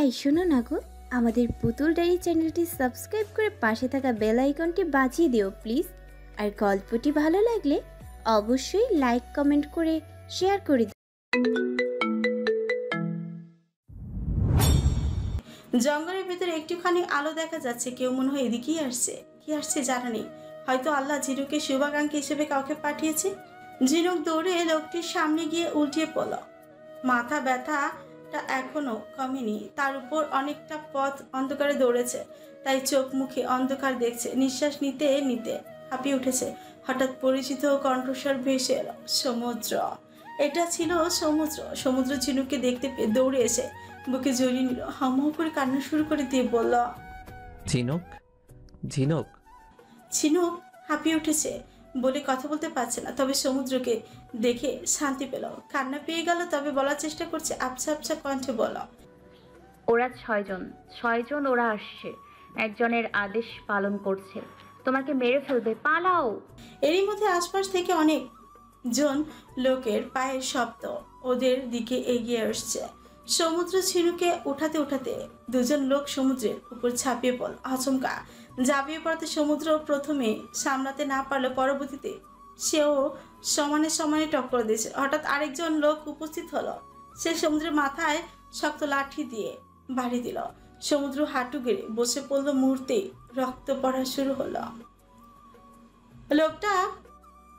এই শোনো না গো, আমাদের পুতুল ডায়েরি চ্যানেলটি সাবস্ক্রাইব করে পাশে থাকা বেল আইকনটি বাজিয়ে দিও প্লিজ। আর গল্পটি ভালো লাগলে অবশ্যই লাইক কমেন্ট করে শেয়ার করে দিও। জঙ্গলের ভিতরে একটুখানি আলো দেখা যাচ্ছে। কেউ মনে হয় এদিকেই আসছে। কি আসছে জানা নেই। হয়তো আল্লাহ ঝিনুককে শুভাকাঙ্ক্ষী হিসেবে কাউকে পাঠিয়েছে। ঝিনুক দৌড়ে লোকটির সামনে গিয়ে উল্টিয়ে পড়ল। মাথা ব্যথাটা এখনো কমেনি, তার উপর অনেকটা পথ অন্ধকারে দৌড়েছে, তাই চোখ মুখে অন্ধকার দেখছে। নিঃশ্বাস নিতে নিতে হাঁপিয়ে উঠেছে। হঠাৎ পরিচিত কণ্ঠস্বর ভেসে এলো, সমুদ্র। এটা ছিল সমুদ্র। সমুদ্র ঝিনুককে দেখতে পেয়ে দৌড়ে এসে বুকে জড়িয়ে নিল, হাউমাউ করে কান্না শুরু করে দিয়ে বলল, ঝিনুক, ঝিনুক। ঝিনুক হাঁপিয়ে উঠেছে, বলে কথা বলতে পারছে না, তবে সমুদ্রকে দেখে শান্তি পেল। কান্না পেয়ে গেল, তবে বলার চেষ্টা করছে আবছা আবছা কণ্ঠে বলল, ওরা 6 জন ওরা আসছে, একজনের আদেশ পালন করছে, তোমাকে মেরে ফেলবে, পালাও। এরই মধ্যে আশপাশ থেকে অনেক জন লোকের পায়ের শব্দ ওদের দিকে এগিয়ে আসছে। সমুদ্র ঝিনুকে উঠাতে উঠাতে দুজন লোক সমুদ্রের উপর ঝাঁপিয়ে পড়ল। আচমকা ঝাঁপিয়ে পড়াতে সমুদ্র প্রথমে সামলাতে না পারলে পরবর্তীতে সেও সমানে সমানে টক্কর দিয়েছে। হঠাৎ আরেকজন লোক উপস্থিত হলো। সে সমুদ্রের মাথায় শক্ত লাঠি দিয়ে বাড়ি দিল। সমুদ্র হাঁটু গেড়ে বসে পড়ল। মুহূর্তেই রক্ত পড়া শুরু হলো। লোকটা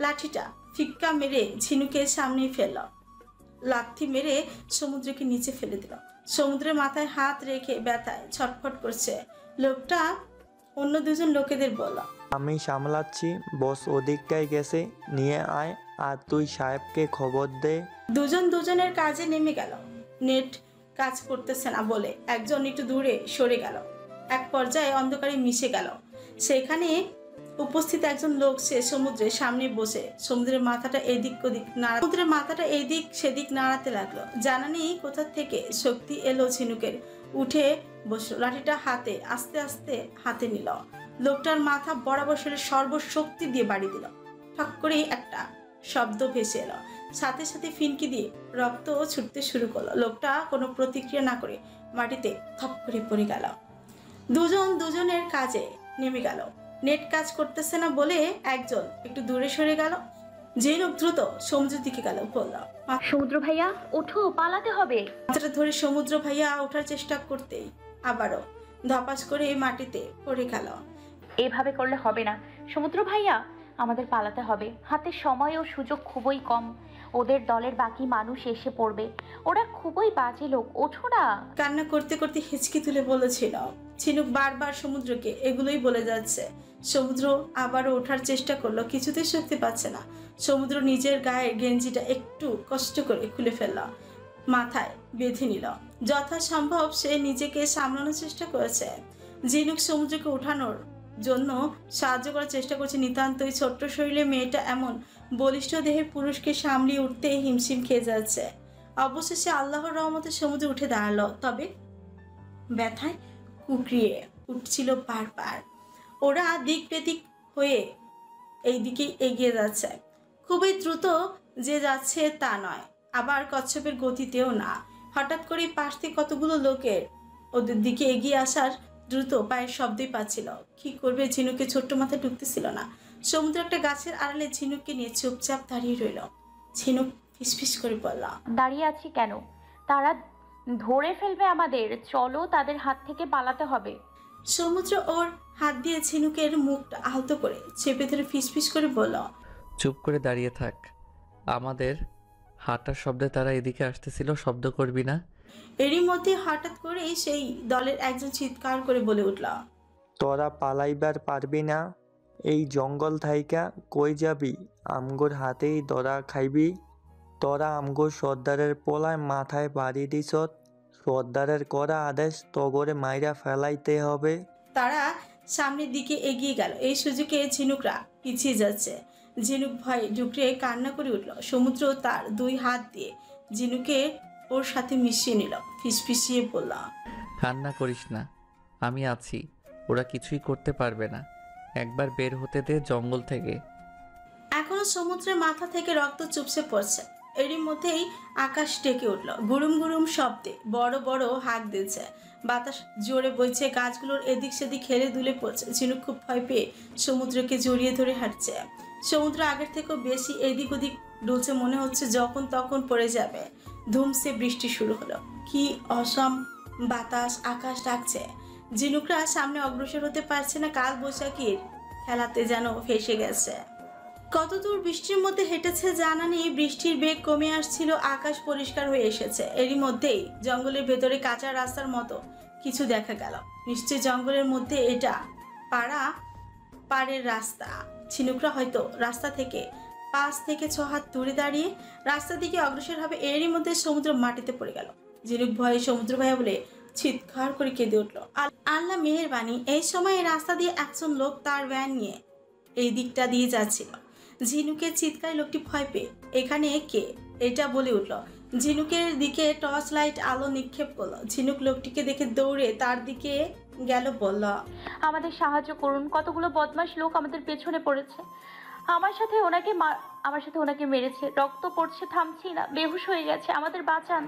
লাঠিটা ফিক্কা মেরে ঝিনুকের সামনে ফেলল। লাথি মেরে সমুদ্রকে নিচে ফেলে দিল। সমুদ্রের মাথায় হাত রেখে ব্যথায় ছটফট করছে লোকটা। অন্য দুজন লোকেদের বলল, আমি সামলাচ্ছি, বস ওদিকটায় গেছে, নিয়ে আয়, আর তুই সাহেবকে খবর দে। দুজন দুজনের কাজে নেমে গেল। নেট কাজ করতেছে না বলে একজন একটু দূরে সরে গেল। এক পর্যায়ে অন্ধকারে মিশে গেল। সেখানে উপস্থিত একজন লোক সে সমুদ্রের সামনে বসে সমুদ্রের মাথাটা এদিক সেদিক নাড়াতে লাগলো। জানা নেই কোথা থেকে শক্তি এলো ঝিনুকের। উঠে বসলো, লাঠিটা হাতে আস্তে আস্তে হাতে নিল। লোকটার মাথা বরাবর সর্বশক্তি দিয়ে বাড়ি দিল। ঠক করে একটা শব্দ ভেসে এলো, সাথে সাথে ফিনকি দিয়ে রক্ত ছুটতে শুরু করলো। লোকটা কোনো প্রতিক্রিয়া না করে মাটিতে থপ করে পড়ে গেল। দুজন দুজনের কাজে নেমে গেল। নেট কাজ করতেছে না বলে একজন একটু দূরে সরে গেল। ঝিনুক দ্রুত সমুদ্রের দিকে গেল, বলল, সমুদ্র ভাইয়া ওঠো, পালাতে হবে। মাথাটা ধরে সমুদ্র ভাইয়া ওঠার চেষ্টা করতেই আবারও ধপাস করে মাটিতে পড়ে গেল। এভাবে করলে হবে না সমুদ্র ভাইয়া, আমাদের পালাতে হবে। হাতে সময় ও সুযোগ খুবই কম, ওদের দলের বাকি মানুষ এসে পড়বে, ওরা খুবই বাজে লোক, ওঠো না। কান্না করতে করতে হিচকি তুলে বলেছিল। ঝিনুক বারবার সমুদ্রকে এগুলোই বলে যাচ্ছে। সমুদ্র আবারও ওঠার চেষ্টা করলো, কিছুতেই শক্তি পাচ্ছে না। সমুদ্র নিজের গায়ের গেঞ্জিটা একটু কষ্ট করে খুলে ফেলল, মাথায় বেঁধে নিল। যথাসম্ভব সে নিজেকে সামলানোর চেষ্টা করেছে। ঝিনুক সমুদ্রকে ওঠানোর জন্য সাহায্য করার চেষ্টা করছে। নিতান্তই ছোট্ট শরীরে মেয়েটা এমন বলিষ্ঠ দেহে পুরুষকে সামলিয়ে উঠতে হিমশিম খেয়ে যাচ্ছে। অবশেষে আল্লাহর রহমতে সমুদ্রে উঠে দাঁড়ালো, তবে ব্যথায় কুকরিয়ে উঠছিল বারবার। ওরা দিক বেদিক হয়ে এই দিকে এগিয়ে যাচ্ছে। খুবই দ্রুত যে যাচ্ছে তা নয়, আবার কচ্ছপের গতিতেও না। হঠাৎ করে পাশ থেকে কতগুলো লোকের ওদের দিকে এগিয়ে আসার দ্রুত পায়ের শব্দই পাচ্ছিল। কি করবে ঝিনুকে ছোট্ট মাথায় ঢুকতেছিল না। সমুদ্র একটা গাছের আড়ালে ঝিনুককে নিয়ে চুপচাপ দাঁড়িয়ে রইল। ঝিনুক ফিসফিস করে বলল, দাঁড়িয়ে আছি কেন? তারা ধরে ফেলবে আমাদের, চলো তাদের হাত থেকে পালাতে হবে। সমুদ্র ওর হাত দিয়ে ঝিনুকের মুখটা আলতো করে চেপে ধরে ফিসফিস করে বলল, চুপ করে দাঁড়িয়ে থাক, আমাদের হাঁটার শব্দে তারা এদিকে আসতেছিল, শব্দ করবি না। এরই মধ্যে হঠাৎ করেই সেই দলের একজন চিৎকার করে বলে উঠল, তোরা পালাইবার পারবি না, এই জঙ্গল থাইকা কই যাবি? আমগোর হাতেই দরা খাইবি। তোরা আমগোর সর্দারের পোলায় মাথায় বাড়ি দিছত, সর্দারের করা আদেশ তগরে মাইরা ফেলাইতে হবে। তারা সামনের দিকে এগিয়ে গেল। এই সুযোগে ঝিনুকরা পিছিয়ে যাচ্ছে। ঝিনুক ভয়ে ডুকরে কান্না করে উঠল। সমুদ্র তার দুই হাত দিয়ে ঝিনুকে ওর সাথে মিশিয়ে নিল। ফিসফিসিয়ে বলল, কান্না করিস না, আমি আছি, ওরা কিছুই করতে পারবে না। একবার বের হতে দে জঙ্গল থেকে। এখনো সমুদ্রের মাথা থেকে রক্ত চুপসে পড়ছে। এরই মধ্যেই আকাশ ডেকে উঠল। গুরুম গুরুম শব্দে বড় বড় হাঁক দিচ্ছে। বাতাস জোরে বইছে, গাছগুলোর এদিক সেদিক হেলে দুলে পড়ছে। ঝিনুক খুব ভয় পেয়ে সমুদ্রকে জড়িয়ে ধরে হাঁটছে। সমুদ্র আগের থেকেও বেশি এদিক ওদিক ডুলছে, মনে হচ্ছে যখন তখন পড়ে যাবে। ধুমসে বৃষ্টি শুরু হলো। কি অসম বাতাস, আকাশ ডাকছে। ঝিনুকরা সামনে অগ্রসর হতে পারছে না, কাল বৈশাখীর খেলাতে যেন ফেসে গেছে। কতদূর বৃষ্টির মধ্যে হেঁটেছে জানা নেই। বৃষ্টির বেগ কমে আসছিল, আকাশ পরিষ্কার হয়ে এসেছে। এরই মধ্যেই জঙ্গলের ভেতরে কাঁচা রাস্তার মতো কিছু দেখা গেল। নিশ্চয় জঙ্গলের মধ্যে এটা পাড়ের রাস্তা। ঝিনুকরা হয়তো রাস্তা থেকে 5 থেকে 6 হাত দূরে দাঁড়িয়ে রাস্তার দিকে অগ্রসর হবে। এরই মধ্যে সমুদ্র মাটিতে পড়ে গেল। ঝিনুক ভয়ে সমুদ্র ভাইয়া বলে চিৎকার করে কেঁদে উঠল। আল্লাহ মেহেরবানি, এই সময় রাস্তা দিয়ে একজন লোক তার ভ্যান নিয়ে এই দিকটা দিয়ে যাচ্ছিল। ঝিনুকের চিৎকারে লোকটি ভয় পেয়ে এখানে কে এটা বলে উঠল। ঝিনুকের দিকে টর্চ লাইট আলো নিক্ষেপ করলো। ঝিনুক লোকটিকে দেখে দৌড়ে তার দিকে গেল, বলল, আমাদের সাহায্য করুন, কতগুলো বদমাশ লোক আমাদের পেছনে পড়েছে। আমার সাথে ওনাকে মেরেছে, রক্ত পড়ছে, থামছি না, বেহুশ হয়ে গেছে, আমাদের বাঁচান।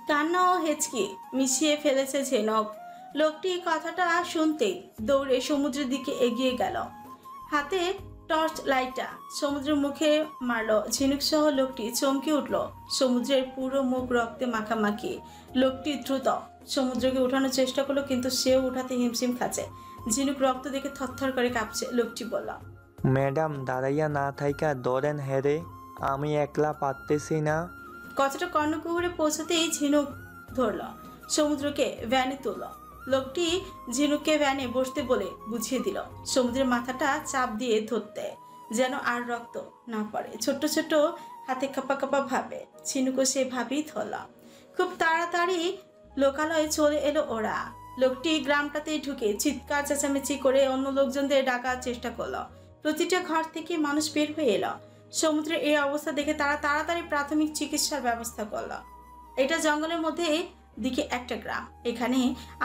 কান্না ও হেঁচকি মিশিয়ে ফেলেছে ঝিনুক। লোকটি কথাটা শুনতেই দৌড়ে সমুদ্রের দিকে এগিয়ে গেল। হাতে টর্চ লাইটটা সমুদ্রের মুখে মারলো। ঝিনুক সহ লোকটি চমকে উঠল। সমুদ্রের পুরো মুখ রক্তে মাখামাখি। লোকটি দ্রুত সমুদ্রকে উঠানোর চেষ্টা করলো, কিন্তু সেও উঠাতে হিমশিম খাচ্ছে। ঝিনুক রক্ত দেখে থরথর করে কাঁপছে। লোকটি বলল, ম্যাডাম দাঁড়াইয়া না থাইকা ধরেন হেরে, আমি একলা পারতেছি না। কথাটা কর্ণকুহুরে পৌঁছাতেই ঝিনুক ধরল, সমুদ্রকে ভ্যানে তুলল। লোকটি ঝিনুককে ভ্যানে বসতে বলে বুঝিয়ে দিল। সমুদ্রের মাথাটা চাপ দিয়ে ধরতে, যেন আর রক্ত না পড়ে। ছোট্ট ছোট্ট হাতে কাঁপা কাঁপা ভাবে। ঝিনুকও সেভাবেই ধরল। খুব তাড়াতাড়ি লোকালয়ে চলে এলো ওরা। লোকটি গ্রামটাতে ঢুকে চিৎকার চেঁচামেচি করে অন্য লোকজনদের ডাকার চেষ্টা করলো। প্রতিটা ঘর থেকে মানুষ বের হয়ে এলো। সমুদ্রের এই অবস্থা দেখে তারা তাড়াতাড়ি প্রাথমিক চিকিৎসার ব্যবস্থা করলো। এটা জঙ্গলের মধ্যে দিকে একটা গ্রাম। এখানে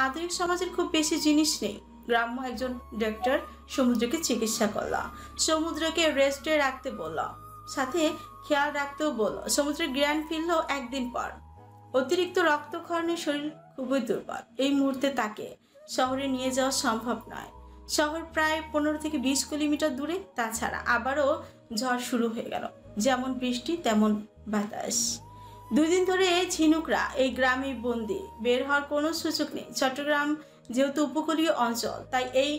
আধুনিক সমাজের খুব বেশি জিনিস নেই। গ্রাম্য একজন ডাক্তার সমুদ্রকে চিকিৎসা করল। সমুদ্রকে রেস্টে রাখতে বলল, সাথে খেয়াল রাখতেও বলল। সমুদ্রের জ্ঞান ফিরল একদিন পর। অতিরিক্ত রক্তক্ষরণে শরীর খুবই দুর্বল। এই মুহূর্তে তাকে শহরে নিয়ে যাওয়া সম্ভব নয়। শহর প্রায় 15 থেকে 20 কিলোমিটার দূরে। তাছাড়া আবারও ঝড় শুরু হয়ে গেল, যেমন বৃষ্টি তেমন বাতাস। 2 দিন ধরে ঝিনুকরা এই গ্রামে বন্দি, বের হওয়ার কোনো সুযোগ নেই। চট্টগ্রাম যেহেতু উপকূলীয় অঞ্চল, তাই এই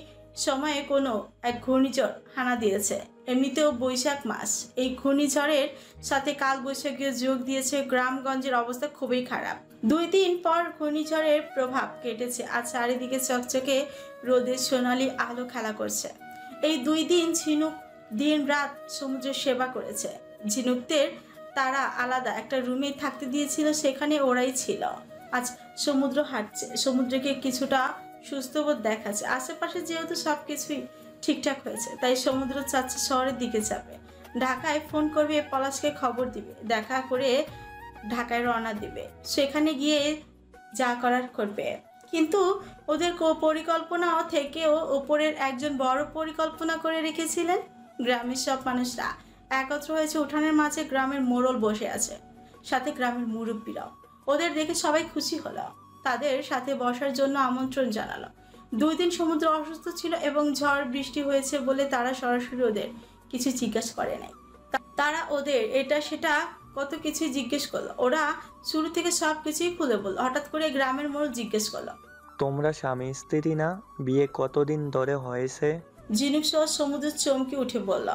সময়ে কোনো এক ঘূর্ণিঝড় হানা দিয়েছে। এমনিতেও বৈশাখ মাস, এই ঘূর্ণিঝড়ের সাথে কাল বৈশাখীও যোগ দিয়েছে। গ্রামগঞ্জের অবস্থা খুবই খারাপ। 2 দিন পর ঘূর্ণিঝড়ের প্রভাব কেটেছে। আজ চারিদিকে চকচকে রোদের সোনালি আলো খেলা করছে। এই 2 দিন ঝিনুক দিন রাত সমুদ্রের সেবা করেছে। ঝিনুকদের তারা আলাদা একটা রুমে থাকতে দিয়েছিল, সেখানে ওরাই ছিল। আজ সমুদ্র হাঁটছে, সমুদ্রকে কিছুটা সুস্থবোধ দেখাচ্ছে। আশেপাশে যেহেতু সবকিছুই ঠিকঠাক হয়েছে, তাই সমুদ্র চাচ্ছে শহরের দিকে যাবে। ঢাকায় ফোন করবে, পলাশকে খবর দিবে, দেখা করে ঢাকায় রওনা দিবে। সেখানে গিয়ে যা করার করবে। কিন্তু ওদের পরিকল্পনাও থেকেও ওপরের একজন বড় পরিকল্পনা করে রেখেছিলেন। গ্রামের সব মানুষরা একত্র হয়েছে উঠানের মাঝে। গ্রামের মোড়ল বসে আছে, সাথে গ্রামের মুরব্বীরাও। ওদের দেখে সবাই খুশি হলো, তাদের সাথে বসার জন্য আমন্ত্রণ জানালো। 2 দিন সমুদ্র অসুস্থ ছিল এবং ঝড় বৃষ্টি হয়েছে বলে তারা সরাসরি ওদের কিছু জিজ্ঞাসা করে নাই। তারা ওদের এটা সেটা কত কিছুই জিজ্ঞেস করলো। ওরা শুরু থেকে সব কিছুই খুলে বললো। হঠাৎ করে গ্রামের মোড়ল জিজ্ঞেস করলো, তোমরা স্বামী স্ত্রী না? বিয়ে কতদিন ধরে হয়েছে? ঝিনুক সহ সমুদ্র চমকে উঠে বলল,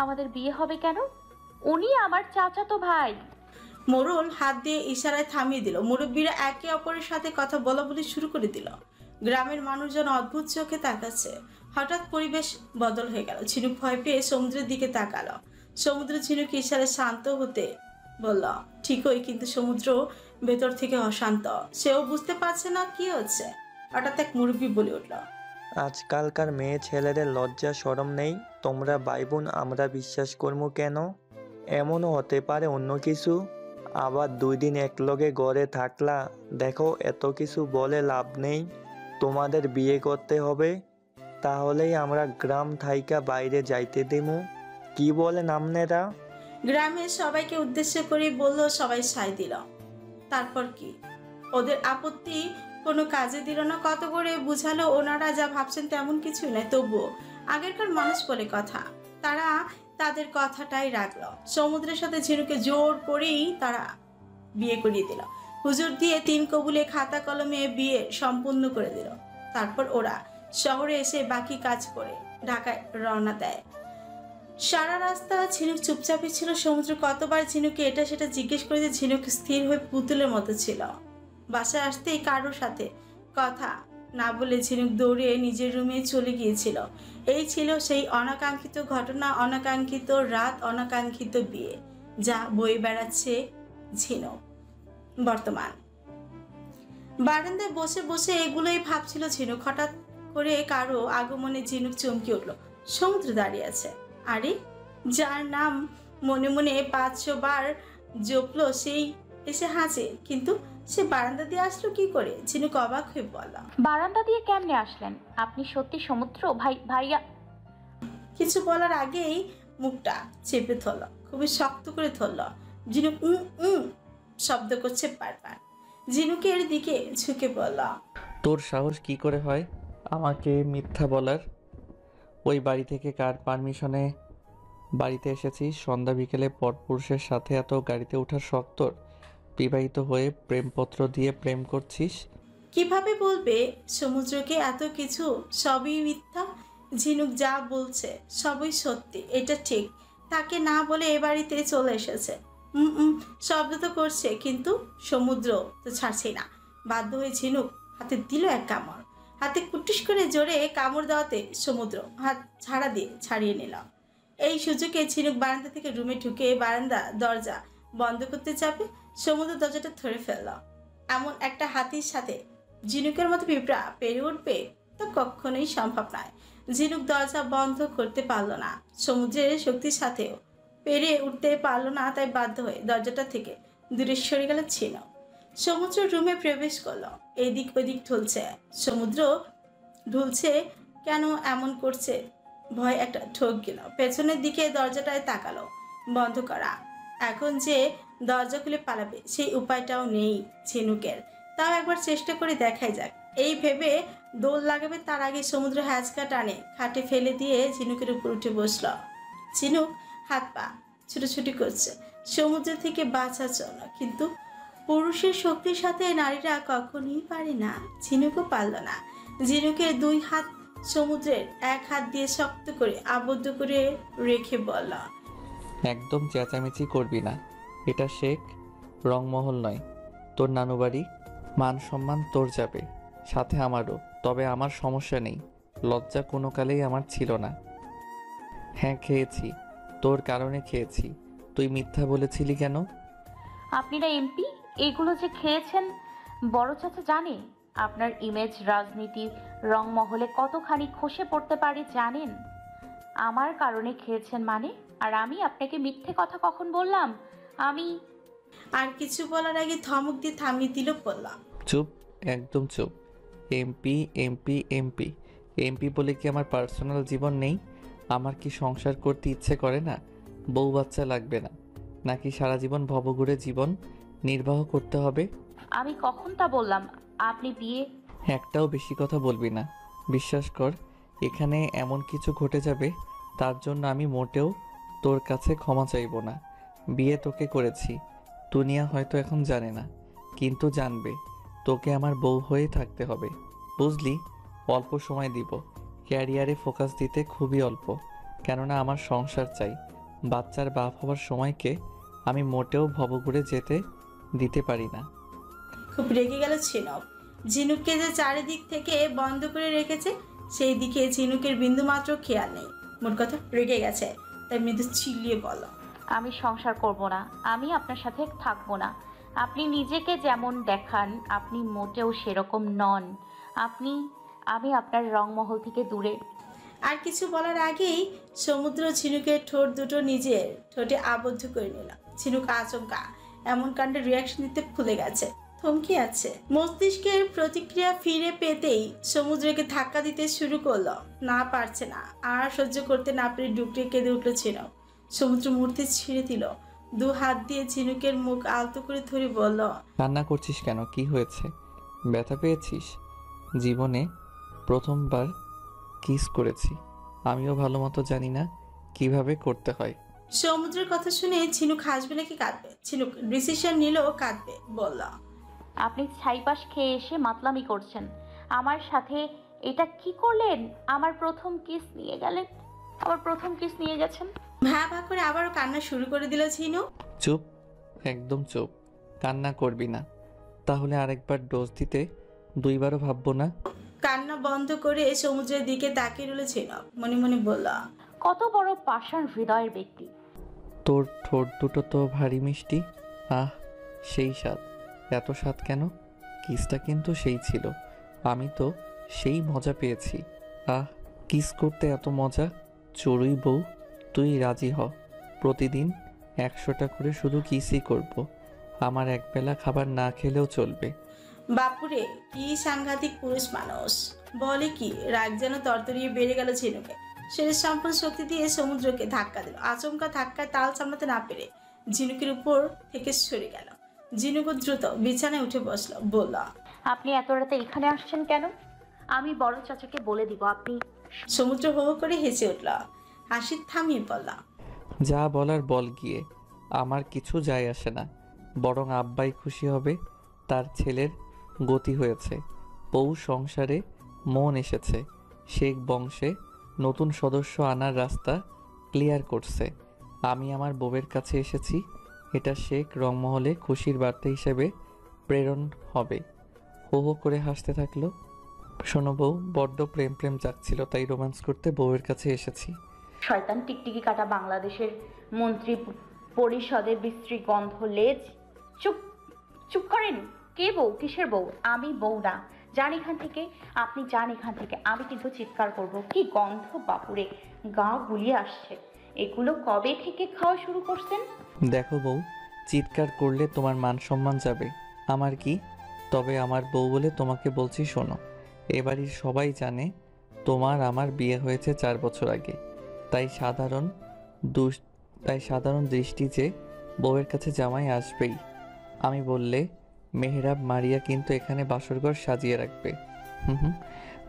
আমাদের বিয়ে হবে কেন? উনি আমার চাচাতো ভাই। মোড়ল হাত দিয়ে ইশারায় থামিয়ে দিল। মুরব্বীরা একে অপরের সাথে কথা বলা বলি শুরু করে দিল। গ্রামের মানুষজন অদ্ভুত চোখে তাকাচ্ছে। হঠাৎ পরিবেশ বদল হয়ে গেল। ঝিনুক ভয় পেয়ে সমুদ্রের দিকে তাকালো। সমুদ্র ঝিনুক ইশারায় শান্ত হতে বলল, ঠিকই, কিন্তু সমুদ্র ভেতর থেকে অশান্ত। সেও বুঝতে পারছে না কি হচ্ছে। হঠাৎ এক মুরব্বী বলে উঠল, আজকালকার মেয়ে ছেলেদের লজ্জা শরম নেই। তোমরা ভাই বোন, আমরা বিশ্বাস করবো কেন? এমনও হতে পারে অন্য কিছু। আবার 2 দিন একলগে ঘরে থাকলা, দেখো এত কিছু বলে লাভ নেই। তোমাদের বিয়ে করতে হবে, তাহলেই আমরা গ্রাম থাইকা বাইরে যাইতে দিমু। কি বলেন আপনারা? গ্রামের সবাইকে উদ্দেশ্য করে বলল। সবাই সায় দিল। তারপর কি? ওদের আপত্তি কোনো কাজে দিল না। কত করে বুঝালো ওনারা যা ভাবছেন তেমন কিছুই নয়, তবুও আগেরকার মানুষ বলে কথা, তারা তাদের কথাটাই রাখলো। সমুদ্রের সাথে ঝিনুকে জোর করেই তারা বিয়ে করিয়ে দিল। হুজুর দিয়ে 3 কবুলে খাতা কলমে বিয়ে সম্পূর্ণ করে দিল। তারপর ওরা শহরে এসে বাকি কাজ করে ঢাকায় রওনা দেয়। সারা রাস্তা ঝিনুক চুপচাপই ছিল। সমুদ্র কতবার ঝিনুকে এটা সেটা জিজ্ঞেস করেছে, ঝিনুক স্থির হয়ে পুতুলের মতো ছিল। বাসায় আসতেই কারোর সাথে কথা না বলে ঝিনুক দৌড়ে নিজের রুমে চলে গিয়েছিল। এই ছিল সেই অনাকাঙ্ক্ষিত ঘটনা, অনাকাঙ্ক্ষিত রাত, অনাকাঙ্ক্ষিত বিয়ে, যা বয়ে বেড়াচ্ছে ঝিনুক বর্তমান। বারান্দায় বসে বসে এগুলোই ভাবছিল ঝিনুক। হঠাৎ করে কারো আগমনে ঝিনুক চমকে উঠল। সমুদ্র দাঁড়িয়ে আছে। আরে, যার নাম মনে মনে 500 বার জপলো সেই এসে হাসে, কিন্তু সে বারান্দা দিয়ে আসলো কি করে? ঝিনুক অবাক হয়ে বলল, বারান্দা দিয়ে কেমনে আসলেন? আপনি সত্যি সমুদ্র ভাইয়া? কিছু বলার আগেই মুখটা চেপে ধরল, খুবই শক্ত করে ধরল। ঝিনুক শব্দ করছে বারবার। ঝিনুকের দিকে ঝুঁকে বলল, তোর সাহস কি করে হয় আমাকে মিথ্যা বলার? ওই বাড়ি থেকে কার পারমিশনে বাড়িতে এসেছিস? সন্ধ্যা বিকেলে পরপুরুষের সাথে এত গাড়িতে ওঠার শখ তোর? বিবাহিত হয়ে প্রেমপত্র দিয়ে প্রেম করছিস? কিভাবে বলবে সমুদ্রকে এত কিছু? সবই মিথ্যা। ঝিনুক যা বলছে সবই সত্যি, এটা ঠিক। তাকে না বলে এ বাড়িতে চলে এসেছে। শব্দ তো করছে, কিন্তু সমুদ্র তো ছাড়ছেই না। বাধ্য হয়ে ঝিনুক হাতে দিল এক কামড়। হাতে কুটিস করে জোরে কামড় দেওয়াতে সমুদ্র হাত ছাড়া দিয়ে ছাড়িয়ে নিল। এই সুযোগে ঝিনুক বারান্দা থেকে রুমে ঢুকে বারান্দা দরজা বন্ধ করতে যাবে, সমুদ্র দরজাটা ধরে ফেলল। এমন একটা হাতির সাথে ঝিনুকের মতো পিঁপড়া পেরে উঠবে তা কখনোই সম্ভব নয়। ঝিনুক দরজা বন্ধ করতে পারল না, সমুদ্রের শক্তির সাথেও পেরে উঠতে পারল না, তাই বাধ্য হয়ে দরজাটা থেকে দূরে সরে গেল ঝিনুক। সমুদ্র রুমে প্রবেশ করলো। এদিক ওদিক ঢুলছে সমুদ্র। ঢুলছে কেন, এমন করছে? ভয় একটা ঠোক গেল। পেছনের দিকে দরজাটায় তাকালো, বন্ধ করা। এখন যে দরজা খুলে পালাবে সেই উপায়টাও নেই ঝিনুকের। তাও একবার চেষ্টা করে দেখাই যাক, এই ভেবে দোল লাগাবে তার আগে সমুদ্র হ্যাচকা টানে খাটে ফেলে দিয়ে ঝিনুকের উপর উঠে বসল। ঝিনুক হাত পা ছুটোছুটি করছে সমুদ্র থেকে বাঁচার জন্য, কিন্তু পুরুষের শক্তির সাথে নারীরা কখনোই পারে না। ঝিনুকও পারল না। ঝিনুকের 2 হাত সমুদ্রের 1 হাত দিয়ে শক্ত করে আবদ্ধ করে রেখে বলল, একদম চেঁচামেচি করবি না। এটা শেখ রংমহল নয়, তোর নানু বাড়ি। মান সম্মান তোর যাবে, সাথে আমারও। তবে আমার সমস্যা নেই, লজ্জা কোনো কালেই আমার ছিল না। হ্যাঁ, খেয়েছি, তোর কারণে খেয়েছি। তুই মিথ্যা বলেছিলি কেন? আপনারা এমপি এগুলো যে খেয়েছেন, বড় চাচা জানে আপনার ইমেজ রাজনীতি রংমহলে কতখানি খসে পড়তে পারে জানেন? আমার কারণে খেয়েছেন মানে? আর আমি আপনাকে মিথ্যে কথা কখন বললাম? আমি আর কিছু বলার আগে ধমক দিয়ে থামিয়ে দিল। বললাম, চুপ, একদম চুপ। এমপি এমপি এমপি এমপি বলে কি আমার পার্সোনাল জীবন নেই? আমার কি সংসার করতে ইচ্ছে করে না? বউ বাচ্চা লাগবে না? নাকি সারা জীবন ভবঘুরে জীবন নির্বাহ করতে হবে? আমি কখন তা বললাম? আপনি বিয়ে একটাও বেশি কথা বলবি না। বিশ্বাস কর, এখানে এমন কিছু ঘটে যাবে তার জন্য আমি মোটেও তোর কাছে ক্ষমা চাইব না। বিয়ে তোকে করেছি, দুনিয়া হয়তো এখন জানে না, কিন্তু জানবে। তোকে আমার বউ হয়ে থাকতে হবে, বুঝলি? অল্প সময় দিব, ক্যারিয়ারে ফোকাস দিতে খুবই অল্প। কেননা আমার সংসার চাই। বাচ্চার বাপ হওয়ার সময়কে আমি মোটেও ভবঘুরে যেতে দিতে পারি না। খুব রেগে গেল ঝিনুক। ঝিনুককে যে চারিদিক থেকে বন্ধ করে রেখেছে সেই দিকে ঝিনুকের বিন্দুমাত্র খেয়াল নেই। মোট কথা রেগে গেছে, তাই মৃদু চিল্লিয়ে বলল, আমি সংসার করব না, আমি আপনার সাথে থাকবো না। আপনি নিজেকে যেমন দেখান আপনি মোটেও সেরকম নন। আমি আপনার রংমহল থেকে দূরে। আর কিছু বলার আগেই সমুদ্র ঝিনুকের ঠোঁট দুটো নিজের ঠোঁটে আবদ্ধ করে নিল। ঝিনুক আচমকা এমন কাণ্ডে রিয়াকশন দিতে ভুলে গেছে, থমকে আছে। মস্তিষ্কের প্রতিক্রিয়া ফিরে পেতেই সমুদ্রকে ধাক্কা দিতে শুরু করলো। না পারছে না, আর সহ্য করতে না পেরে ডুকরে কেঁদে উঠল ঝিনুক। সমুদ্র মুহূর্তে ছেড়ে দিল, 2 হাত দিয়ে ঝিনুকের মুখ আলতো করে ধরে বলল, কান্না করছিস কেন? কি হয়েছে? ব্যথা পেয়েছিস? জীবনে প্রথমবার কিস করেছি, আমিও ভালো মতো জানি না কিভাবে করতে হয়। সমুদ্রের কথা শুনে ঝিনুক হাসবে নাকি কাঁদবে? ঝিনুক ডিসিশন নিল কাঁদবে, বলল, আপনি ছাইপাশ খেয়ে এসে মাতলামি করছেন আমার সাথে। এটা কি করলেন? আমার প্রথম কিস নিয়ে গেলেন, আমার প্রথম কিস নিয়ে গেছেন। ভ্যা ভ্যা করে আবারও কান্না শুরু করে দিল ঝিনুক। চুপ, একদম চুপ, কান্না করবি না, তাহলে আরেকবার ডোজ দিতে দুইবারও ভাববো না। কান্না বন্ধ করে সমুদ্রের দিকে তাকিয়ে রইল ঝিনুক, মনে মনে বলল, কত বড় পাষাণ হৃদয়ের ব্যক্তি। তোর ঠোঁট দুটো তো ভারী মিষ্টি। আহ, সেই স্বাদ। এত স্বাদ কেন? কিসটা কিন্তু সেই ছিল, আমি তো সেই মজা পেয়েছি। আহ, কিস করতে এত মজা। চড়ুই বউ, তুই রাজি হ, প্রতিদিন 100টা করে শুধু কিসই করব। আমার একবেলা খাবার না খেলেও চলবে। বাপুরে কি সাংঘাতিক পুরুষ মানুষ! বলে কি, রাগ যেন তরতরিয়ে বেড়ে গেল ঝিনুকে। শরীর সম্পূর্ণ শক্তি দিয়ে সমুদ্রকে ধাক্কা দিল। আচমকা ধাক্কায় তাল সামলাতে না পেরে ঝিনুকের উপর থেকে সরে গেল। ঝিনুক দ্রুত বিছানায় উঠে বসলো, বলল, আপনি এত রাতে এখানে আসছেন কেন? আমি বড় চাচাকে বলে দিব আপনি। সমুদ্র হো হো করে হেসে উঠল, হাসি থামিয়ে বলল, যা বলার বল গিয়ে, আমার কিছু যায় আসে না, বরং আব্বাই খুশি হবে। তার ছেলের গতি হয়েছে, বউ সংসারে মন এসেছে, শেখ বংশে নতুন সদস্য আনার রাস্তা ক্লিয়ার করছে। আমি আমার বউয়ের কাছে এসেছি, এটা শেখ রংমহলে খুশির বার্তা হিসেবে প্রেরণ হবে। হো হো করে হাসতে থাকলো। শোনো বউ, বড্ড প্রেম প্রেম যাচ্ছিল, তাই রোম্যান্স করতে বউয়ের কাছে এসেছি। শয়তান টিকটিকি কাটা বাংলাদেশের মন্ত্রী পরিষদের বিশ্রী গন্ধ লেজ। চুপ চুপ করেন। কে বউ? কিসের বউ? আমি বউ না, যান এখান থেকে। আপনি যান এখান থেকে, আমি কিন্তু চিৎকার করব। কি গন্ধ বাপুরে, গা গুলিয়ে আসছে। এগুলো কবে থেকে খাওয়া শুরু করছেন? দেখো বউ, চিৎকার করলে তোমার মান সম্মান যাবে। আমার কি? তবে আমার বউ বলে তোমাকে বলছি, শোনো। এ বাড়ির সবাই জানে তোমার আমার বিয়ে হয়েছে 4 বছর আগে, তাই সাধারণ দৃষ্টি যে বউয়ের কাছে জামাই আসবেই। আমি বললে মেহরাব মারিয়া কিন্তু এখানে বাসরঘর সাজিয়ে রাখবে। হুম হুম।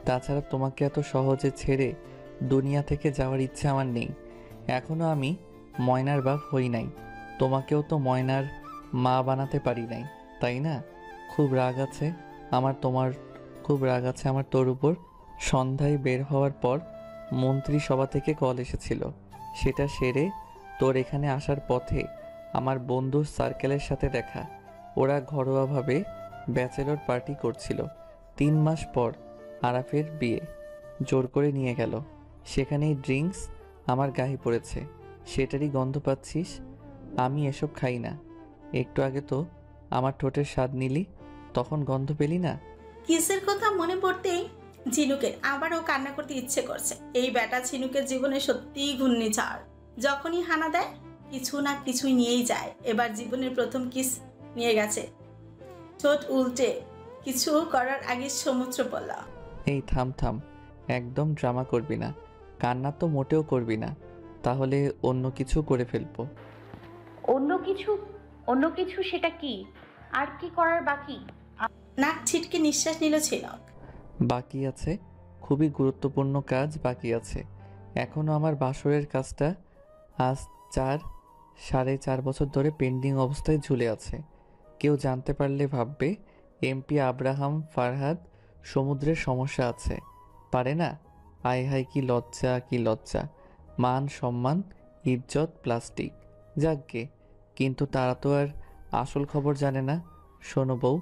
তাছাড়া তোমাকে এত সহজে ছেড়ে দুনিয়া থেকে যাওয়ার ইচ্ছে আমার নেই। এখনো আমি ময়নার বাপ হই নাই, তোমাকেও তো ময়নার মা বানাতে পারি নাই, তাই না? খুব রাগ আছে আমার তোর উপর। সন্ধ্যায় বের হওয়ার পর মন্ত্রিসভা থেকে কল এসেছিল, সেটা সেরে তোর এখানে আসার পথে আমার বন্ধু সার্কেলের সাথে দেখা। ওরা ঘরোয়াভাবে ব্যাচেলর পার্টি করছিল। 3 মাস পর আরাফের বিয়ে, জোর করে নিয়ে গেল। সেখানেই ড্রিঙ্কস আমার গায়ে পড়েছে, সেটারই গন্ধ পাচ্ছিস। আমি এসব খাই না। একটু আগে তো আমার ঠোঁটের স্বাদ নিলি, তখন গন্ধ পেলি না? কিসের কথা মনে পড়তেই ঝিনুকের আবারও কান্না করতে ইচ্ছে করছে। এই ব্যাটা ঝিনুকের জীবনে সত্যিই ঘূর্ণিঝড়। যখনই হানা দেয় কিছু না কিছুই নিয়েই যায়। এবার জীবনের প্রথম কিস নিয়ে গেছে। ঠোঁট উল্টে কিছু করার আগে সমুদ্র বলল, এই থাম থাম, একদম ড্রামা করবি না, কান্না তো মোটেও করবি না, তাহলে অন্য কিছু করে ফেলবো। অন্য কিছু? অন্য কিছু সেটা কি? আর কি করার বাকি? নাক ছিটকে নিঃশ্বাস নিল ঝিনুক। বাকি আছে, খুবই গুরুত্বপূর্ণ কাজ বাকি আছে। এখনও আমার বাসরের কাজটা আজ 4.5 বছর ধরে পেন্ডিং অবস্থায় ঝুলে আছে। কেউ জানতে পারলে ভাববে এমপি আব্রাহাম ফারহাদ সমুদ্রের সমস্যা আছে, পারে না। আয় হায়, কি লজ্জা, কি লজ্জা! মান সম্মান ইজ্জত প্লাস্টিক, যাকগে। কিন্তু তারা তো আর আসল খবর জানে না। শোনো বউ,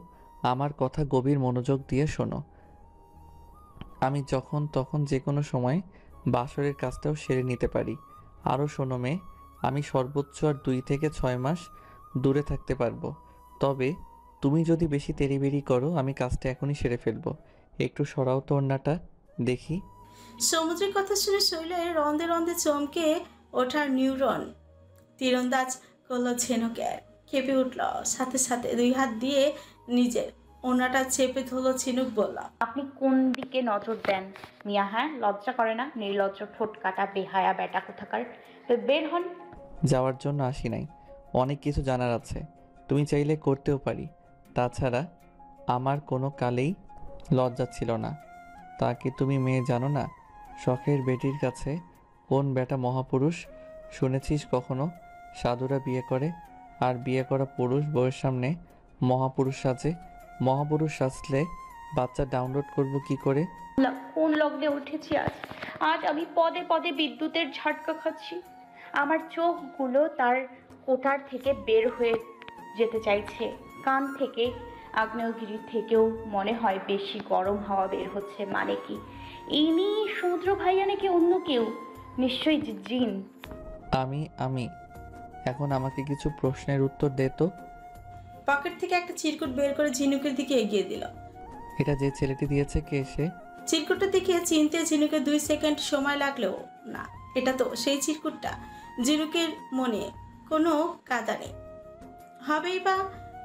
আমার কথা গভীর মনোযোগ দিয়ে শোনো। আমি যখন তখন যে কোনো সময় বাসরের কাজটাও সেরে নিতে পারি। আরও শোনো মেয়ে, আমি সর্বোচ্চ আর 2 থেকে 6 মাস দূরে থাকতে পারবো। তবে তুমি যদি বেশি তেড়িবেড়ি করো, আমি কাজটা এখনই সেরে ফেলবো। একটু সরাও তো ওড়নাটা দেখি। সমুদ্রের কথা শুনে শৈলের রন্ধে রন্ধে চমকে ওঠার নিউরন তীরন্দাজ করলো ঝিনুকের। কেঁপে উঠল, সাথে সাথে 2 হাত দিয়ে নিজের ওনাটা চেপে ধরল ঝিনুক, বলল, আপনি কোন দিকে নজর দেন মিয়া? হ্যাঁ, লজ্জা করে না? নির্লজ্জ ঠোঁট কাটা বেহায়া বেটা কোথাকার। তো বের হন। যাওয়ার জন্য আসি নাই, অনেক কিছু জানার আছে, তুমি চাইলে করতেও পারি। তাছাড়া আমার কোনো কালেই লজ্জা ছিল না। তা কি তুমি মেয়ে জানো না? শখের বেটির কাছে কোন বেটা মহাপুরুষ শুনেছিস কখনো? সাধুরা বিয়ে করে, আর বিয়ে করা পুরুষ বউয়ের সামনে মহাপুরুষ সাজে। মহাপুরুষ সাজলে বাচ্চা ডাউনলোড করব কি করে? কোন লগ্নে উঠেছি আজ? আজ আমি পদে পদে বিদ্যুতের ঝটকা খাচ্ছি। আমার চোখগুলো তার কোঠার থেকে বের হয়ে যেতে চাইছে। কান থেকে আগ্নেয়গিরির থেকেও মনে হয় বেশি গরম হাওয়া বের হচ্ছে। মানে কি ইনি সমুদ্র ভাইয়া নাকি অন্য কেউ? নিশ্চয়ই জিন। আমি এখন আমাকে কিছু প্রশ্নের উত্তর দে তো। পকেট থেকে একটা চিরকুট বের করে ঝিনুকের দিকে এগিয়ে দিল। এটা যে ছেলেটি দিয়েছে কে সে? চিরকুটটা দেখে চিনতে ঝিনুকের 2 সেকেন্ড সময় লাগলেও না, এটা তো সেই চিরকুটটা। ঝিনুকের মনে কোনো কাদা নেই, হবেই বা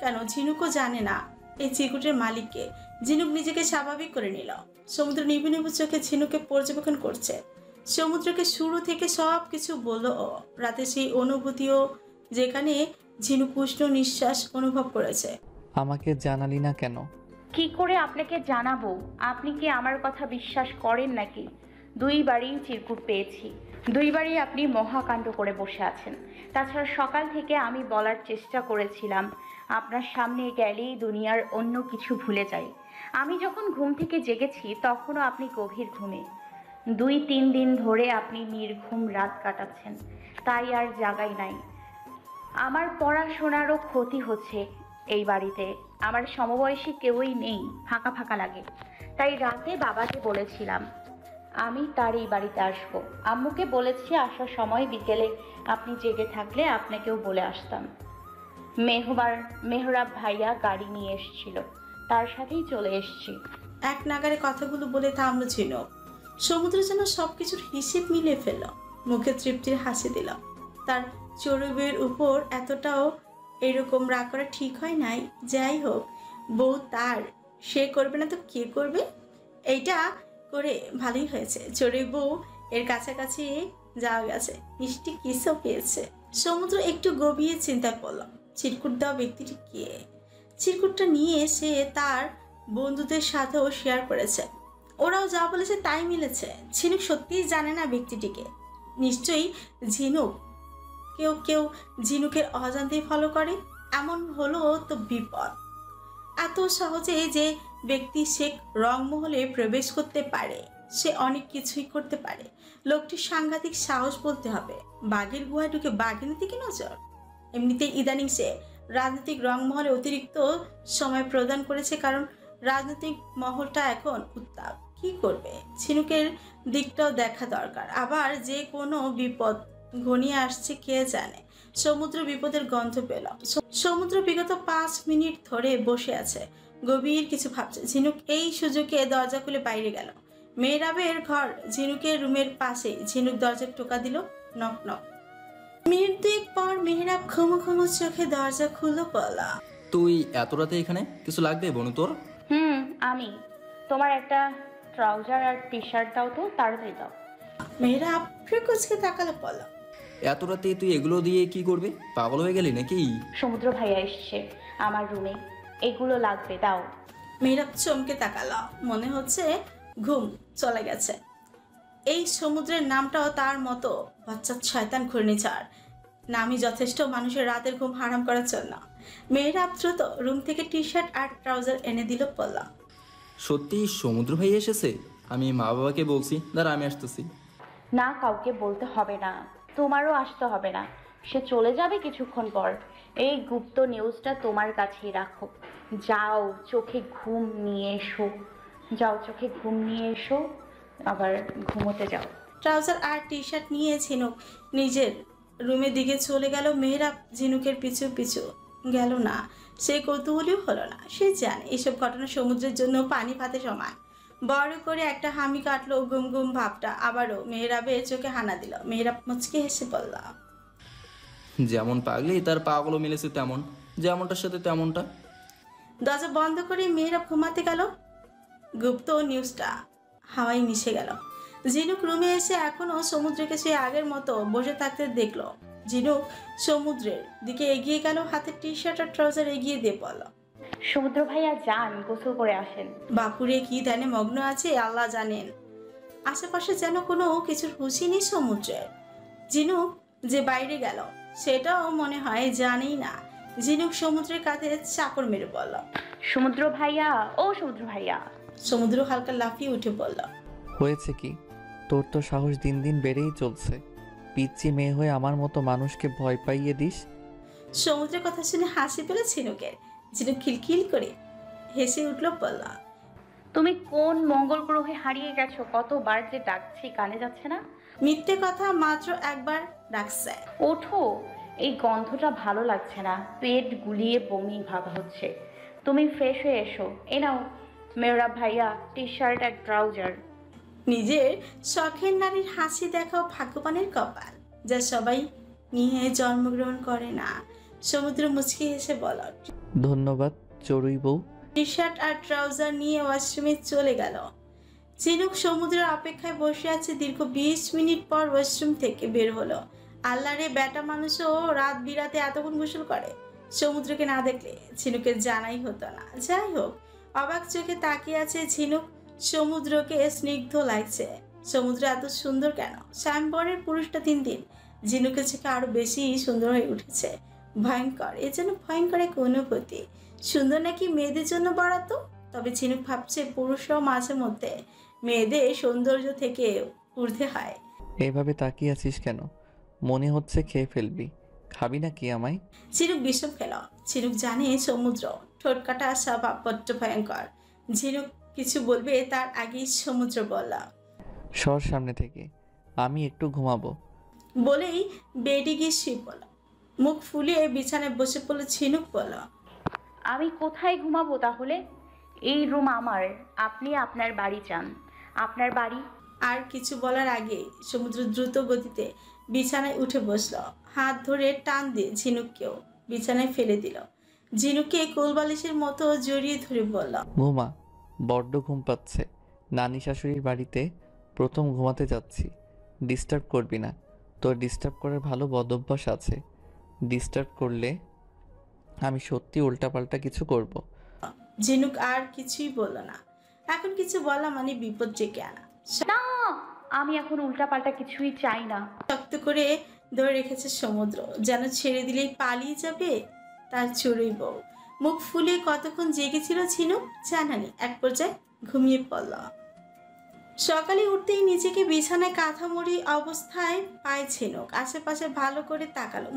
কেন? ঝিনুকও জানে না এই চিরকুটের মালিককে। ঝিনুক নিজেকে স্বাভাবিক করে নিল। সমুদ্র নিভু নিভু চোখে ঝিনুকে পর্যবেক্ষণ করছে। সমুদ্রকে শুরু থেকে সব কিছু বলল ও। রাতে সেই অনুভূতিও, যেখানে ঝিনুক উষ্ণ নিঃশ্বাস অনুভব করেছে। আমাকে জানালি না কেন? কি করে আপনাকে জানাবো? আপনি কি আমার কথা বিশ্বাস করেন নাকি? 2 বারই চিরকুট পেয়েছি, 2 বারই আপনি মহাকাণ্ড করে বসে আছেন। তাছাড়া সকাল থেকে আমি বলার চেষ্টা করেছিলাম আপনার সামনে গেলেই দুনিয়ার অন্য কিছু ভুলে যাই। আমি যখন ঘুম থেকে জেগেছি তখনও আপনি গভীর ঘুমে। 2-3 দিন ধরে আপনি নির্ঘুম রাত কাটাচ্ছেন, তাই আর জাগাই নাই। আমার পড়াশোনারও ক্ষতি হচ্ছে এই বাড়িতে। আমার সমবয়সী কেউই নেই, ফাঁকা ফাঁকা লাগে। তাই রাতে বাবাকে বলেছিলাম আমি তার এই বাড়িতে আসব। আম্মুকে বলেছি আসার সময় বিকেলে আপনি জেগে থাকলে আপনাকেও বলে আসতাম। মেহরাব ভাইয়া গাড়ি নিয়ে এসেছিল, তার সাথেই চলে এসেছি। এক নাগারে কথাগুলো বলে থামলো ঝিনুক। সমুদ্র যেন সবকিছুর হিসেব মিলিয়ে ফেলল, মুখে তৃপ্তির হাসি দিল। তার চড়ুইয়ের উপর এতটাও এরকম রাগ করা ঠিক হয় নাই। যাই হোক, বউ তার, সে করবে না তো কে করবে? এইটা করে ভালোই হয়েছে, চড়ুই বউ এর কাছাকাছি যাওয়া গেছে, মিষ্টি কিসও পেয়েছে। সমুদ্র একটু গভীর চিন্তা করল, চিরকুট দেওয়া ব্যক্তিটি কে? চিরকুটটা নিয়ে সে তার বন্ধুদের সাথেও শেয়ার করেছে, ওরাও যা বলেছে তাই মিলেছে। ঝিনুক সত্যিই জানে না ব্যক্তিটিকে। নিশ্চয়ই ঝিনুক কেউ ঝিনুকের অজান্তেই ফলো করে। এমন হলো তো বিপদ। এত সহজে যে ব্যক্তি সে রংমহলে প্রবেশ করতে পারে, সে অনেক কিছুই করতে পারে। লোকটির সাংঘাতিক সাহস বলতে হবে। বাঘের গুহায় ঢুকে বাঘিনীর দিকে নজর। এমনিতেই ইদানিং সে রাজনৈতিক রংমহলে অতিরিক্ত সময় প্রদান করেছে, কারণ রাজনৈতিক মহলটা এখন উত্তাপ। কি করবে? ঝিনুকের দিকটাও দেখা দরকার। আবার যে কোনো বিপদ ঘনিয়ে আসছে কে জানে। সমুদ্র বিপদের গন্ধ পেল। সমুদ্র বিগত 5 মিনিট ধরে বসে আছে, গভীর কিছু ভাবছে। ঝিনুক এই সুযোগে দরজা খুলে বাইরে গেল। মেহরাবের ঘর ঝিনুকের রুমের পাশে। ঝিনুক দরজার টোকা দিল, নক নক। মিনিট 2 পর মেহরাব ঘুমো ঘুমো চোখে দরজা খুললো। বলা, তুই এত রাতে এখানে? কিছু লাগবে বনু তোর? আমি তোমার একটা ট্রাউজার আর টি শার্ট দাও তো, তাড়াতাড়ি দাও। মেহরাব ফ্রিকুচকে তাকালো। বলা, এত রাতে তুই এগুলো দিয়ে কি করবি? পাগল হয়ে গেলি নাকি? সমুদ্র ভাইয়া এসছে আমার রুমে, এগুলো লাগবে, দাও। মেহরাব চমকে তাকালো, মনে হচ্ছে ঘুম চলে গেছে। এই সমুদ্রের নামটাও তার মতো বাচ্চা শয়তান ঘূর্ণিঝড় নামই যথেষ্ট মানুষের রাতের ঘুম হারাম করার জন্য। মেহরাব দ্রুত রুম থেকে টি শার্ট আর ট্রাউজার এনে দিল। বলল, সত্যি সমুদ্র ভাই এসেছে? আমি মা বাবাকে বলছি, দাঁড়া আমি আসতেছি। না, কাউকে বলতে হবে না, তোমারও আসতে হবে না। সে চলে যাবে কিছুক্ষণ পর। এই গুপ্ত নিউজটা তোমার কাছেই রাখো। যাও চোখে ঘুম নিয়ে এসো, যাও চোখে ঘুম নিয়ে এসো, আবার ঘুমোতে যাও। ট্রাউজার আর টি শার্ট নিয়ে ঝিনুক নিজের রুমের দিকে চলে গেল। মেহরাব ঝিনুকের পিছু পিছু গেল না। সে কৌতূহলীও হলো না। সে জানে এসব ঘটনা সমুদ্রের জন্য পানি ভাতে সমান। বড় করে একটা হামি কাটলো গুম গুম ভাবটা। আবারও মেহরাবের চোখে হানা দিল। মেহরাব মুচকে হেসে বলল, যেমন পাগলি তার পাগলও মিলেছে তেমন, যেমনটার সাথে তেমনটা। দরজা বন্ধ করে মেহরাব ঘুমাতে গেল। গুপ্ত নিউজটা হাওয়ায় মিশে গেল। ঝিনুক রুমে এসে এখনো সমুদ্রকে সে আগের মতো বসে থাকতে দেখলো। ঝিনুক সমুদ্রের দিকে এগিয়ে গেল, হাতে টি শার্ট আর ট্রাউজার এগিয়ে দিয়ে বলল, সমুদ্র ভাইয়া যান, গোসল করে আসেন। বাপুরে কি ধ্যানে মগ্ন আছে আল্লাহ জানেন। আশেপাশে যেন কোনো কিছুর হুঁশই নেই সমুদ্রের। ঝিনুক যে বাইরে গেল সেটাও মনে হয় জানেই না। ঝিনুক সমুদ্রের কাঁধে চাপড় মেরে বলল, সমুদ্র ভাইয়া, ও সমুদ্র ভাইয়া। সমুদ্র হালকা লাফিয়ে উঠে বলল, হয়েছে কি? তোর তো সাহস দিন দিন বেড়েই চলছে। পিচ্চি মেয়ে হয়ে আমার মতো মানুষকে ভয় পাইয়ে দিস। সমুদ্রের কথা শুনে হাসি পেল ঝিনুকের। ঝিনুক খিলখিল করে হেসে উঠল, বলল, তুমি কোন মঙ্গল গ্রহে হারিয়ে গেছো? কতবার যে ডাকছি, কানে যাচ্ছে না। মিথ্যে কথা মাত্র একবার ডাকছে। ওঠো, এই গন্ধটা ভালো লাগছে না, পেট গুলিয়ে বমি ভাব হচ্ছে। তুমি ফ্রেশ হয়ে এসো। এ নাও মেহরা ভাইয়া, টি শার্ট আর ট্রাউজার। নিজের শখের নারীর হাসি দেখাও ভাগ্যবানের কপাল, যা সবাই নিয়ে জন্মগ্রহণ করে না। সমুদ্র মুচকি হেসে বল, ধন্যবাদ চড়ুই বউ। টি শার্ট আর ট্রাউজার নিয়ে ওয়াশরুমে চলে গেল। ঝিনুক সমুদ্রের অপেক্ষায় বসে আছে। দীর্ঘ 20 মিনিট পর ওয়াশরুম থেকে বের হলো। আল্লাহরে, বেটা মানুষও রাত বিরাতে এতক্ষণ গোসল করে। সমুদ্রকে না দেখলে ঝিনুকের জানাই হতো না। যাই হোক, অবাক চোখে তাকিয়ে আছে ঝিনুক। সমুদ্রকে স্নিগ্ধ লাগছে। সমুদ্র এত সুন্দর কেন? স্বয়ংবরের পুরুষটা দিন দিন ঝিনুকের চোখে আরো বেশি সুন্দর হয়ে উঠেছে। ভয়ঙ্কর, এ যেন ভয়ঙ্কর এক অনুভূতি। সুন্দর নাকি মেয়েদের জন্য বরাদ্দ? তবে ঝিনুক ভাবছে পুরুষরাও মাঝে মধ্যে মেয়েদের সৌন্দর্য থেকে ঊর্ধ্বে হয়। এইভাবে তাকিয়ে আছিস কেন? মনে হচ্ছে খেয়ে ফেলবি। খাবি না কি আমায়? ঝিনুক বিষম খেল। ঝিনুক জানে সমুদ্র ঠোঁট কাটা স্বভাব বড্ড ভয়ঙ্কর। ঝিনুক কিছু বলবে তার আগেই সমুদ্র বলল, সর সামনে থেকে, আমি একটু ঘুমাবো। বলেই বেডে গিয়ে শুয়ে পড়ল। মুখ ফুলিয়ে বিছানায় বসে পড়ল। ঝিনুক বলল, আমি কোথায় ঘুমাবো তাহলে? এই রুম আমার, আপনি আপনার বাড়ি যান। আপনার বাড়ি। আর কিছু বলার আগে সমুদ্র দ্রুত গতিতে বিছানায় উঠে বসল। হাত ধরে টান দিয়ে ঝিনুককেও বিছানায় ফেলে দিল। ঝিনুককে কোলবালিশের মতো জড়িয়ে ধরে বলল, ঘুমা, বড্ড ঘুম পাচ্ছে। নানি শাশুড়ির বাড়িতে প্রথম ঘুমাতে যাচ্ছি। ডিস্টার্ব করবি না। তোর ডিস্টার্ব করার ভালো বদভ্যাস আছে। ডিস্টার্ব করলে আমি সত্যি উল্টাপাল্টা কিছু করব। ঝিনুক আর কিছুই বলল না। এখন কিছু বলা মানে বিপদ ডেকে আনা। না, আমি এখন উল্টাপাল্টা কিছুই চাই না। শক্ত করে ধরে রেখেছে সমুদ্র, যেন ছেড়ে দিলেই পালিয়ে যাবে তার চড়ুই বউ। মুখ ফুলিয়ে কতক্ষণ জেগেছিল ঝিনুক জানানি, এক পর্যায়ে ঘুমিয়ে পড়ল। সকালে উঠতেই নিজেকে বিছানায় কাঁথা মুড়ি অবস্থায় পায় ঝিনুক। আশেপাশে ভালো করে তাকালো।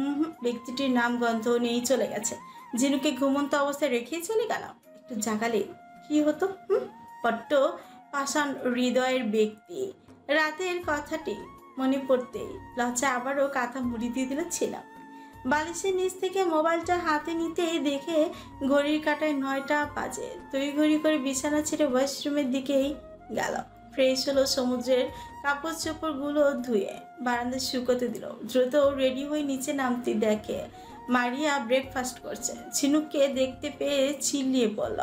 ব্যক্তিটির নাম গন্ধ নেই, চলে গেছে। ঝিনুকে ঘুমন্ত অবস্থায় রেখেই চলে গেল। একটু জাগালে কি হতো? বড্ড পাষাণ হৃদয়ের ব্যক্তি। রাতের কথাটি মনে পড়তেই লজ্জা আবারও কাঁথা মুড়ি দিয়ে দিল ছিল। বালিশের নিচ থেকে মোবাইলটা হাতে নিতেই দেখে ঘড়ির কাঁটায় 9টা বাজে। তড়িঘড়ি করে বিছানা ছেড়ে ওয়াশরুমের দিকেই গেল। ফ্রেশ হলো, সমুদ্রের কাপড় চোপড়গুলো ধুয়ে বারান্দায় শুকোতে দিল। দ্রুত রেডি হয়ে নিচে নামতে দেখে মারিয়া ব্রেকফাস্ট করছে। ঝিনুককে দেখতে পেয়ে চিল্লিয়ে বলল,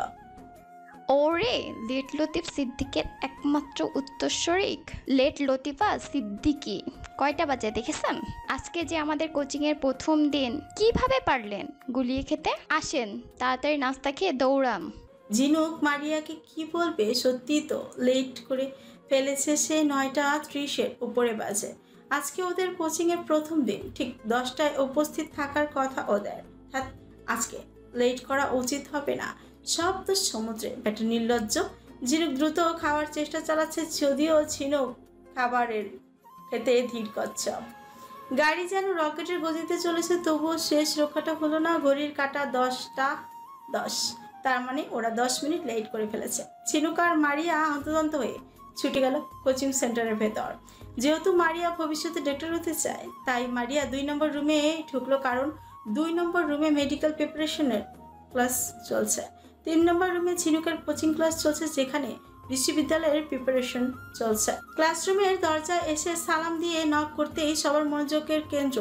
ওরে লেট লতিফ সিদ্দিকের একমাত্র উত্তরস্বরী, লেট লতিফা সিদ্দিকি। কয়টা বাজে দেখেছেন? আজকে যে আমাদের কোচিংয়ের প্রথম দিন, কিভাবে পারলেন গুলিয়ে খেতে? আসেন তাড়াতাড়ি নাস্তা খেয়ে দৌড়াম। ঝিনুক মারিয়াকে কি বলবে? সত্যি তো লেট করে ফেলেছে সে। 9:30-এর উপরে বাজে। আজকে ওদের কোচিংয়ের প্রথম দিন। ঠিক 10টায় উপস্থিত থাকার কথা ওদের। আজকে লেট করা উচিত হবে না। সব তো সমুদ্রে, ব্যাটা নির্লজ্জ। ঝিনুক দ্রুত খাওয়ার চেষ্টা চালাচ্ছে, যদিও ঝিনুক খাবারের খেতে ধীর কচ্ছপ। গাড়ি যেন রকেটের গতিতে চলেছে, তবুও শেষ রক্ষাটা হলো না। ঘড়ির কাঁটা 10টা 10। তার মানে ওরা 10 মিনিট লেট করে ফেলেছে। ঝিনুক আর মারিয়া হন্তদন্ত হয়ে ছুটে গেল কোচিং সেন্টারের ভেতর। যেহেতু মারিয়া ভবিষ্যতে ডক্টর হতে চায়, তাই মারিয়া 2 নম্বর রুমে ঢুকলো, কারণ 2 নম্বর রুমে মেডিকেল প্রিপারেশনের ক্লাস চলছে। 3 নম্বর রুমে ঝিনুকের কোচিং ক্লাস চলছে, যেখানে বিশ্ববিদ্যালয়ের প্রিপারেশন চলছে। ক্লাসরুমের দরজায় এসে সালাম দিয়ে নক করতেই সবার মনোযোগের কেন্দ্র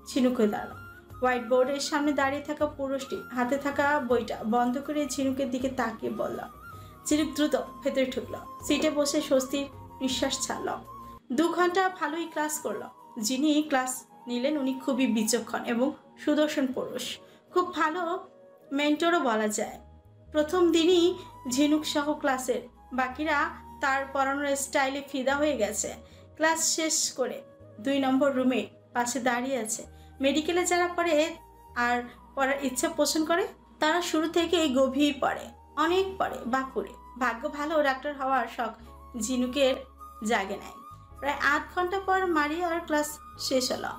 ঝিনুক হয়ে দাঁড়ালো। হোয়াইট বোর্ডের সামনে দাঁড়িয়ে থাকা পুরুষটি হাতে থাকা বইটা বন্ধ করে ঝিনুকের দিকে তাকিয়ে বলল। ঝিনুক দ্রুত ভেতরে ঢুকলো, সিটে বসে স্বস্তির নিঃশ্বাস ছাড়ল। 2 ঘন্টা ভালোই ক্লাস করলো। যিনি ক্লাস নিলেন উনি খুবই বিচক্ষণ এবং সুদর্শন পুরুষ, খুব ভালো মেন্টরও বলা যায়। প্রথম দিনই ঝিনুক সহ ক্লাসের বাকিরা তার পড়ানোর স্টাইলে ফিদা হয়ে গেছে। ক্লাস শেষ করে 2 নম্বর রুমে পাশে দাঁড়িয়ে আছে। মেডিকেলে যারা পড়ে আর পড়ার ইচ্ছা পোষণ করে তারা শুরু থেকেই গভীর পড়ে, অনেক পড়ে বা পড়ে। ভাগ্য ভালো ডাক্তার হওয়ার শখ ঝিনুকের জাগে নাই। প্রায় 8 ঘন্টা পর মারিয়ার ক্লাস শেষ হলো।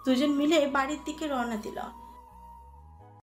দুজন মিলে বাড়ির দিকে রওনা দিল।